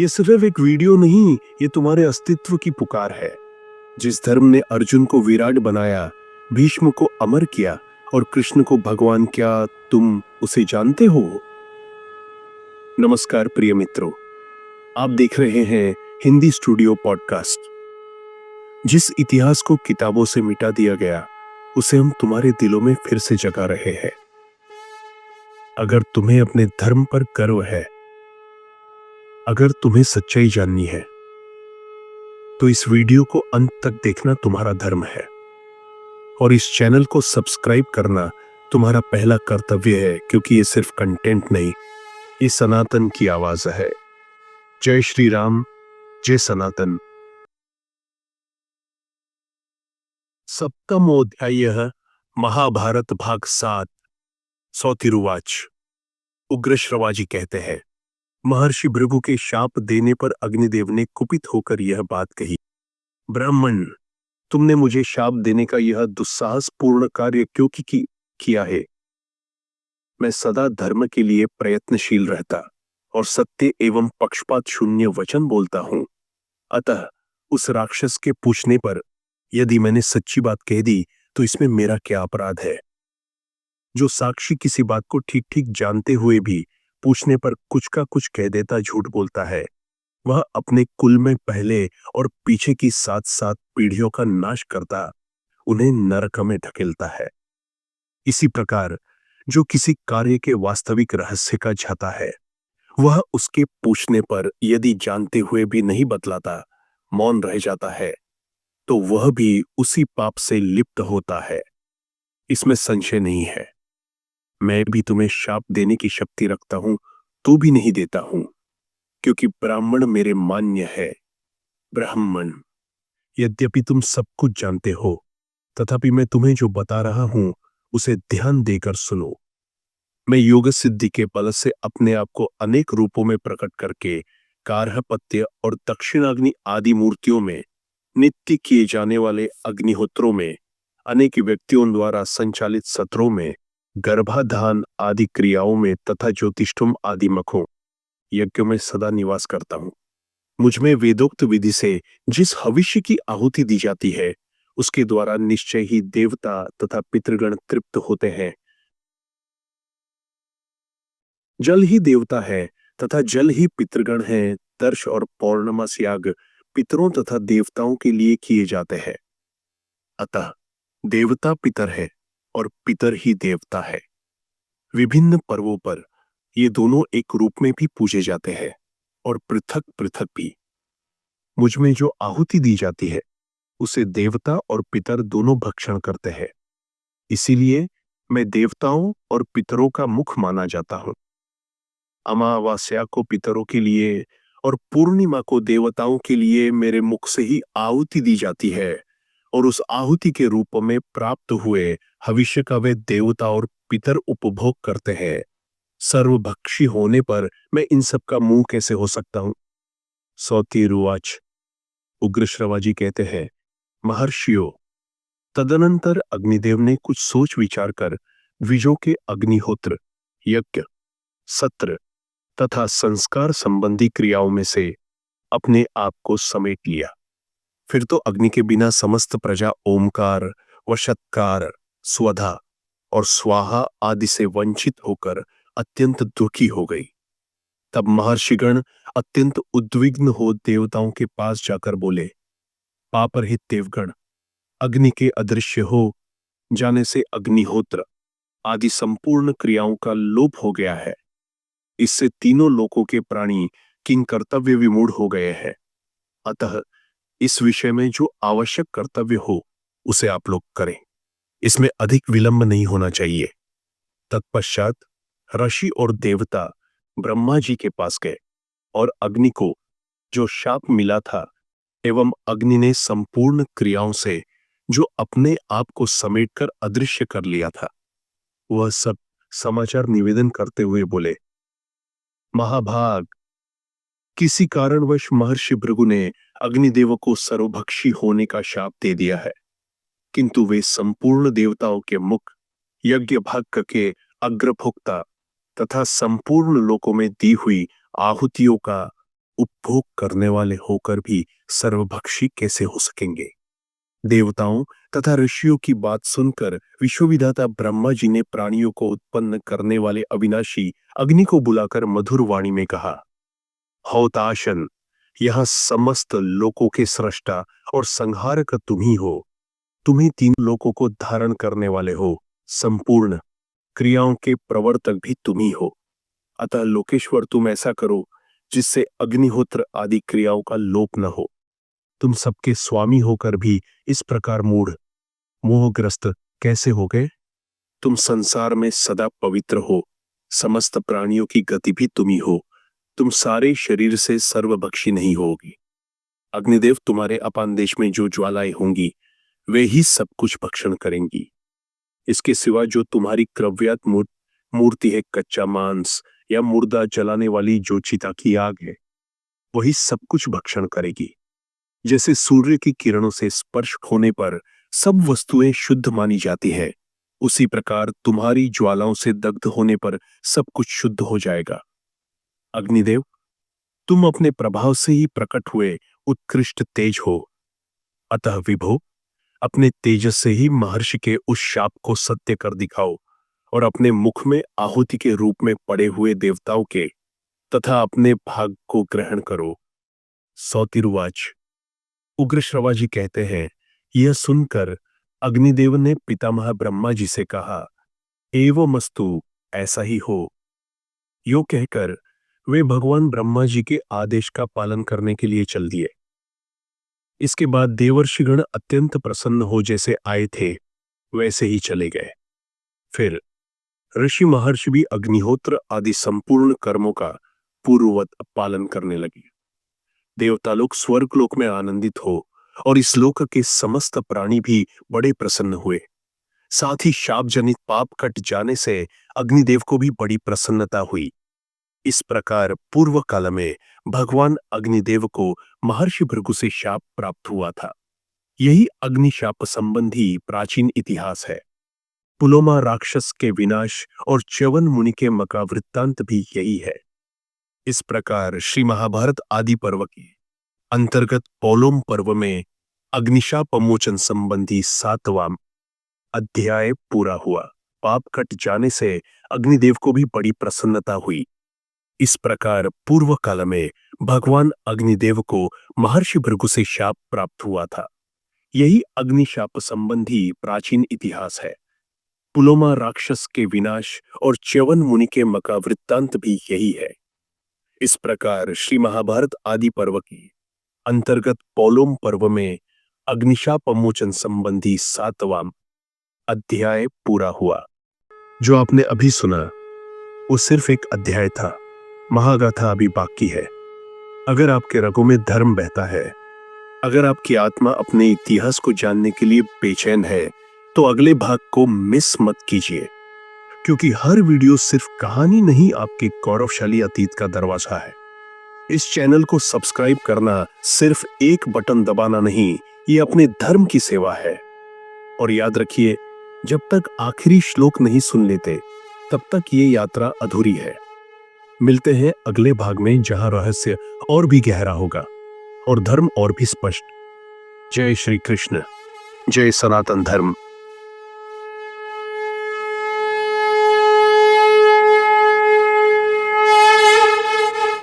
ये सिर्फ एक वीडियो नहीं, ये तुम्हारे अस्तित्व की पुकार है। जिस धर्म ने अर्जुन को विराट बनाया, भीष्म को अमर किया और कृष्ण को भगवान, क्या तुम उसे जानते हो? नमस्कार प्रिय मित्रों, आप देख रहे हैं हिंदी स्टूडियो पॉडकास्ट। जिस इतिहास को किताबों से मिटा दिया गया, उसे हम तुम्हारे दिलों में फिर से जगा रहे हैं। अगर तुम्हें अपने धर्म पर गर्व है, अगर तुम्हें सच्चाई जाननी है, तो इस वीडियो को अंत तक देखना तुम्हारा धर्म है। और इस चैनल को सब्सक्राइब करना तुम्हारा पहला कर्तव्य है, क्योंकि ये सिर्फ कंटेंट नहीं, ये सनातन की आवाज है। जय श्री राम, जय सनातन। सप्तमोऽध्यायः महाभारत भाग 7। सौतिरुवाच। उग्रश्रवाजी कहते हैं, महर्षि भृगु के शाप देने पर अग्निदेव ने कुपित होकर यह बात कही। ब्राह्मण, तुमने मुझे शाप देने का यह दुस्साहसपूर्ण कार्य क्यों किया है? मैं सदा धर्म के लिए प्रयत्नशील रहता और सत्य एवं पक्षपात शून्य वचन बोलता हूं। अतः उस राक्षस के पूछने पर यदि मैंने सच्ची बात कह दी तो इसमें मेरा क्या अपराध है? जो साक्षी किसी बात को ठीक ठीक जानते हुए भी पूछने पर कुछ का कुछ कह देता, झूठ बोलता है, वह अपने कुल में पहले और पीछे की 7-7 पीढ़ियों का नाश करता, उन्हें नरक में ढकेलता है। इसी प्रकार जो किसी कार्य के वास्तविक रहस्य का झाता है, वह उसके पूछने पर यदि जानते हुए भी नहीं बतलाता, मौन रह जाता है, तो वह भी उसी पाप से लिप्त होता है। इसमें संशय नहीं है। मैं भी तुम्हें शाप देने की शक्ति रखता हूं, तो भी नहीं देता हूं, क्योंकि ब्राह्मण मेरे मान्य है। ब्राह्मण, यद्यपि तुम सब कुछ जानते हो, तथापि मैं तुम्हें जो बता रहा हूं उसे ध्यान देकर सुनो। मैं योग सिद्धि के बल से अपने आप को अनेक रूपों में प्रकट करके गार्हपत्य और दक्षिणाग्नि आदि मूर्तियों में, नित्य किए जाने वाले अग्निहोत्रों में, अनेक व्यक्तियों द्वारा संचालित सत्रों में, गर्भाधान आदि क्रियाओं में तथा ज्योतिष्ठुम आदि मखों, यज्ञों में सदा निवास करता हूं। मुझमें वेदोक्त विधि से जिस हविष्य की आहुति दी जाती है, उसके द्वारा निश्चय ही देवता तथा पितृगण तृप्त होते हैं। जल ही देवता है तथा जल ही पितृगण है। दर्श और पौर्णमास याग पितरों तथा देवताओं के लिए किए जाते हैं। अतः देवता पितर है और पितर ही देवता है। विभिन्न पर्वों पर ये दोनों एक रूप में भी पूजे जाते हैं और पृथक पृथक भी। मुझमें जो आहुति दी जाती है, उसे देवता और पितर दोनों भक्षण करते हैं। इसीलिए मैं देवताओं और पितरों का मुख माना जाता हूं। अमावास्या को पितरों के लिए और पूर्णिमा को देवताओं के लिए मेरे मुख से ही आहुति दी जाती है, और उस आहुति के रूप में प्राप्त हुए हविष्य का वे देवता और पितर उपभोग करते हैं। सर्वभक्षी होने पर मैं इन सब का मुंह कैसे हो सकता हूं? सौतिरुवाच। उग्रश्रवाजी कहते हैं, महर्षियों, तदनंतर अग्निदेव ने कुछ सोच विचार कर द्विजों के अग्निहोत्र, यज्ञ, सत्र तथा संस्कार संबंधी क्रियाओं में से अपने आप को समेट लिया। फिर तो अग्नि के बिना समस्त प्रजा ओमकार व षत्कार, स्वधा और स्वाहा आदि से वंचित होकर अत्यंत दुखी हो गई। तब महर्षिगण अत्यंत उद्विग्न हो देवताओं के पास जाकर बोले, पापरहित देवगण, अग्नि के अदृश्य हो जाने से अग्निहोत्र आदि संपूर्ण क्रियाओं का लोप हो गया है। इससे तीनों लोकों के प्राणी किंग कर्तव्य विमूढ़ हो गए हैं। अतः इस विषय में जो आवश्यक कर्तव्य हो, उसे आप लोग करें। इसमें अधिक विलंब नहीं होना चाहिए। तत्पश्चात ऋषि और देवता ब्रह्मा जी के पास गए और अग्नि को जो शाप मिला था एवं अग्नि ने संपूर्ण क्रियाओं से जो अपने आप को समेटकर अदृश्य कर लिया था, वह सब समाचार निवेदन करते हुए बोले, महाभाग, किसी कारणवश महर्षि भृगु ने अग्निदेव को सर्वभक्षी होने का शाप दे दिया है, किंतु वे संपूर्ण देवताओं के मुख, यज्ञ भाग के अग्रभोक्ता तथा संपूर्ण लोकों में दी हुई आहुतियों का उपभोग करने वाले होकर भी सर्वभक्षी कैसे हो सकेंगे? देवताओं तथा ऋषियों की बात सुनकर विश्वविधाता ब्रह्मा जी ने प्राणियों को उत्पन्न करने वाले अविनाशी अग्नि को बुलाकर मधुर वाणी में कहा, होताशन, यह समस्त लोकों के सृष्टा और संहारक तुम ही हो। तुम ही तीन लोकों को धारण करने वाले हो। संपूर्ण क्रियाओं के प्रवर्तक भी तुम ही हो। अतः लोकेश्वर, तुम ऐसा करो जिससे अग्निहोत्र आदि क्रियाओं का लोप न हो। तुम सबके स्वामी होकर भी इस प्रकार मूढ़ मोहग्रस्त कैसे हो गए? तुम संसार में सदा पवित्र हो। समस्त प्राणियों की गति भी तुम ही हो। तुम सारे शरीर से सर्वभक्षी नहीं होगी। अग्निदेव, तुम्हारे अपान देश में जो ज्वालाएं होंगी वे ही सब कुछ भक्षण करेंगी। इसके सिवा जो तुम्हारी क्रव्यात मूर्ति है, कच्चा मांस या मुर्दा जलाने वाली जो चिता की आग है, वही सब कुछ भक्षण करेगी। जैसे सूर्य की किरणों से स्पर्श होने पर सब वस्तुएं शुद्ध मानी जाती है, उसी प्रकार तुम्हारी ज्वालाओं से दग्ध होने पर सब कुछ शुद्ध हो जाएगा। अग्निदेव, तुम अपने प्रभाव से ही प्रकट हुए उत्कृष्ट तेज हो। अतः विभो, अपने तेजस से ही महर्षि के उस शाप को सत्य कर दिखाओ और अपने मुख में आहुति के रूप में पड़े हुए देवताओं के तथा अपने भाग को ग्रहण करो। सौतिरुवाच। उग्रश्रवा जी कहते हैं, यह सुनकर अग्निदेव ने पितामह ब्रह्मा जी से कहा, एवमस्तु, ऐसा ही हो। यो कहकर वे भगवान ब्रह्मा जी के आदेश का पालन करने के लिए चल दिए। इसके बाद देवर्षिगण अत्यंत प्रसन्न हो जैसे आए थे वैसे ही चले गए। फिर ऋषि महर्षि भी अग्निहोत्र आदि संपूर्ण कर्मों का पूर्ववत पालन करने लगे। देवता लोग स्वर्गलोक में आनंदित हो और इस लोक के समस्त प्राणी भी बड़े प्रसन्न हुए। साथ ही शाप जनित पाप कट जाने से अग्निदेव को भी बड़ी प्रसन्नता हुई। इस प्रकार पूर्व काल में भगवान अग्निदेव को महर्षि भृगु से शाप प्राप्त हुआ था। यही अग्निशाप संबंधी प्राचीन इतिहास है। पुलोमा राक्षस के विनाश और च्यवन मुनि के मका वृत्तांत भी यही है। इस प्रकार श्री महाभारत आदि पर्व के अंतर्गत पोलोम पर्व में अग्निशाप मोचन संबंधी 7वां अध्याय पूरा हुआ। पाप कट जाने से अग्निदेव को भी बड़ी प्रसन्नता हुई। इस प्रकार पूर्व काल में भगवान अग्निदेव को महर्षि भृगु से शाप प्राप्त हुआ था। यही अग्निशाप संबंधी प्राचीन इतिहास है। पुलोमा राक्षस के विनाश और च्यवन मुनि के मका वृत्तांत भी यही है। इस प्रकार श्री महाभारत आदि पर्व के अंतर्गत पोलोम पर्व में अग्निशाप मोचन संबंधी 7वां अध्याय पूरा हुआ। जो आपने अभी सुना वो सिर्फ एक अध्याय था। महागाथा अभी बाकी है। अगर आपके रगों में धर्म बहता है, अगर आपकी आत्मा अपने इतिहास को जानने के लिए बेचैन है, तो अगले भाग को मिस मत कीजिए, क्योंकि हर वीडियो सिर्फ कहानी नहीं, आपके गौरवशाली अतीत का दरवाजा है। इस चैनल को सब्सक्राइब करना सिर्फ एक बटन दबाना नहीं, ये अपने धर्म की सेवा है। और याद रखिए, जब तक आखिरी श्लोक नहीं सुन लेते तब तक ये यात्रा अधूरी है। मिलते हैं अगले भाग में, जहां रहस्य और भी गहरा होगा और धर्म और भी स्पष्ट। जय श्री कृष्ण, जय सनातन धर्म।